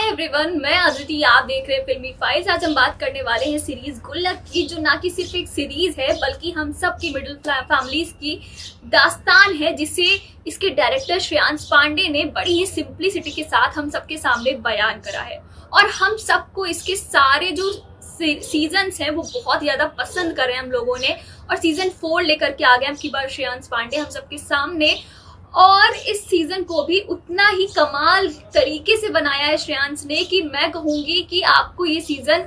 Everyone, मैं अदिति। आप देख रहे हैं फिल्मी फाइल्स। आज हम बात करने वाले हैं सीरीज गुल्लक की, जो ना कि सिर्फ एक सीरीज है बल्कि हम सब की मिडिल फैमिलीज की दास्तान है, जिसे इसके डायरेक्टर श्रेयांश पांडे ने बड़ी ही सिंप्लिसिटी के साथ हम सबके सामने बयान करा है। और हम सबको इसके सारे जो सीजन्स हैं वो बहुत ज्यादा पसंद कर रहे हैं हम लोगों ने, और सीजन 4 लेकर के आ गए हम की बार श्रेयांश पांडे हम सबके सामने। और इस सीजन को भी उतना ही कमाल तरीके से बनाया है श्रेयांश ने कि मैं कहूंगी कि आपको ये सीजन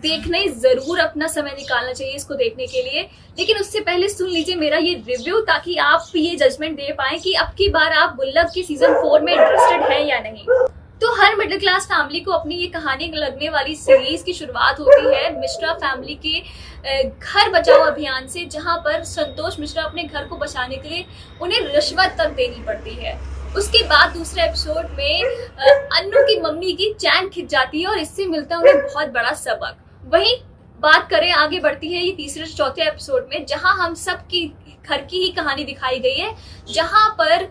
देखना ही जरूर अपना समय निकालना चाहिए इसको देखने के लिए। लेकिन उससे पहले सुन लीजिए मेरा ये रिव्यू, ताकि आप ये जजमेंट दे पाए कि अब की बार आप गुल्लक की सीजन 4 में इंटरेस्टेड हैं या नहीं। तो हर मिडिल क्लास फैमिली को अपनी ये कहानी लगने वाली सीरीज की शुरुआत होती है मिश्रा फैमिली के घर बचाओ अभियान से, जहां पर संतोष मिश्रा अपने घर को बचाने के लिए उन्हें रिश्वत तक देनी पड़ती है। उसके बाद दूसरे एपिसोड में अन्नू की मम्मी की चैन खिंच जाती है और इससे मिलता है उन्हें बहुत बड़ा सबक। वहीं बात करें आगे बढ़ती है ये तीसरे चौथे एपिसोड में, जहां हम सब की घर की ही कहानी दिखाई गई है, जहां पर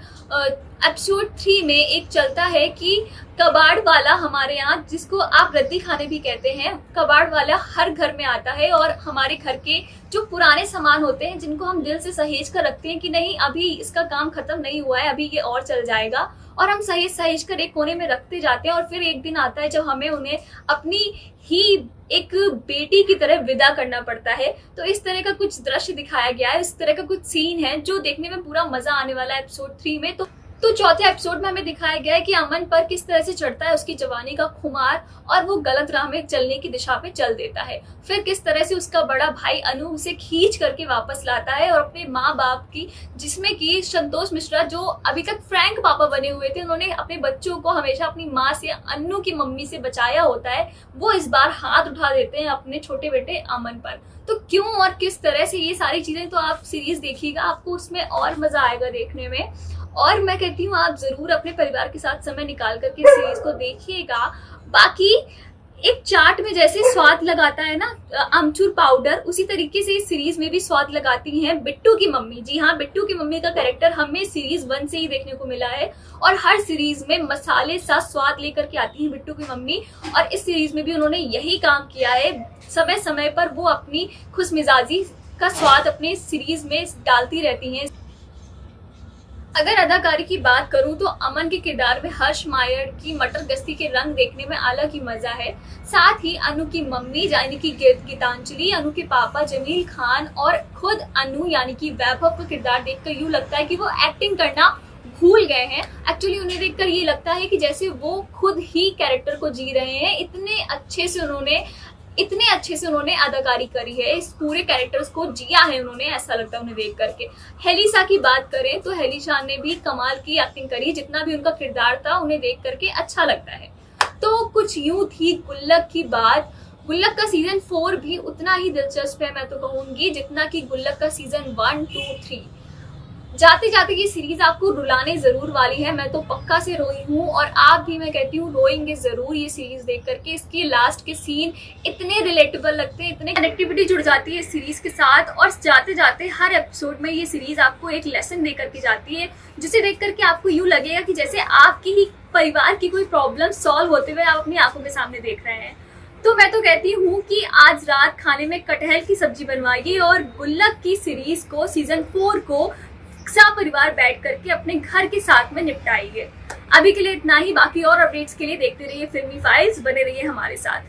एपिसोड 3 में एक चलता है कि कबाड़ वाला हमारे यहाँ, जिसको आप रद्दी खाने भी कहते हैं, कबाड़ वाला हर घर में आता है और हमारे घर के जो पुराने सामान होते हैं जिनको हम दिल से सहेज कर रखते हैं कि नहीं अभी इसका काम खत्म नहीं हुआ है, अभी ये और चल जाएगा, और हम सहेज कर एक कोने में रखते जाते हैं। और फिर एक दिन आता है जब हमें उन्हें अपनी ही एक बेटी की तरह विदा करना पड़ता है। तो इस तरह का कुछ दृश्य दिखाया गया है, इस तरह का कुछ सीन है जो देखने में पूरा मजा आने वाला है एपिसोड 3 में। तो चौथे एपिसोड में हमें दिखाया गया है कि अमन पर किस तरह से चढ़ता है उसकी जवानी का खुमार, और वो गलत राह में चलने की दिशा पे चल देता है। फिर किस तरह से उसका बड़ा भाई अनु उसे खींच करके वापस लाता है, और अपने माँ बाप की, जिसमें कि संतोष मिश्रा जो अभी तक फ्रैंक पापा बने हुए थे, उन्होंने अपने बच्चों को हमेशा अपनी माँ से, अन्नू की मम्मी से बचाया होता है, वो इस बार हाथ उठा देते हैं अपने छोटे बेटे अमन पर। तो क्यों और किस तरह से ये सारी चीजें, तो आप सीरीज देखिएगा, आपको उसमें और मजा आएगा देखने में। और मैं कहती हूँ आप जरूर अपने परिवार के साथ समय निकाल करके इस सीरीज को देखिएगा। बाकी एक चाट में जैसे स्वाद लगाता है ना आमचूर पाउडर, उसी तरीके से इस सीरीज में भी स्वाद लगाती हैं बिट्टू की मम्मी। जी हाँ, बिट्टू की मम्मी का कैरेक्टर हमें सीरीज 1 से ही देखने को मिला है, और हर सीरीज में मसाले सा स्वाद लेकर के आती है बिट्टू की मम्मी। और इस सीरीज में भी उन्होंने यही काम किया है, समय समय पर वो अपनी खुशमिजाजी का स्वाद अपने सीरीज में डालती रहती हैं। अगर अदाकारी की बात करूं तो अमन के किरदार में हर्ष मायर की मटर गश्ती के रंग देखने में अलग ही मजा है। साथ ही अनु की मम्मी यानी कि गीतांजलि, अनु के पापा जमील खान, और खुद अनु यानी कि वैभव का किरदार देखकर यूं लगता है कि वो एक्टिंग करना भूल गए हैं। एक्चुअली उन्हें देखकर ये लगता है कि जैसे वो खुद ही कैरेक्टर को जी रहे हैं। इतने अच्छे से उन्होंने अदाकारी करी है, इस पूरे कैरेक्टर्स को जिया है उन्होंने, ऐसा लगता है उन्हें देख करके। हेलिसा की बात करें तो हेलिसा ने भी कमाल की एक्टिंग करी, जितना भी उनका किरदार था उन्हें देख करके अच्छा लगता है। तो कुछ यूं थी गुल्लक की बात। गुल्लक का सीजन 4 भी उतना ही दिलचस्प है, मैं तो कहूंगी, जितना कि गुल्लक का सीजन 1, 2, 3। जाते जाते ये सीरीज आपको रुलाने जरूर वाली है, मैं तो पक्का से रोई हूँ, और आप भी, मैं कहती हूँ, रोएंगे जरूर ये सीरीज देख करके। इसकी लास्ट के सीन इतने रिलेटेबल लगते हैं, इतने कनेक्टिविटी जुड़ जाती है इस सीरीज के साथ। और जाते जाते हर एपिसोड में ये सीरीज आपको एक लेसन दे करके जाती है, जिसे देख करके आपको यूं लगेगा कि जैसे आपकी ही परिवार की कोई प्रॉब्लम सॉल्व होते हुए आप अपनी आंखों के सामने देख रहे हैं। तो मैं तो कहती हूँ कि आज रात खाने में कटहल की सब्जी बनवाइए और गुल्लक की सीरीज को, सीजन 4 को परिवार बैठ करके अपने घर के साथ में निपटाइए। अभी के लिए इतना ही, बाकी और अपडेट्स के लिए देखते रहिए फिल्मी फाइल्स, बने रहिए हमारे साथ।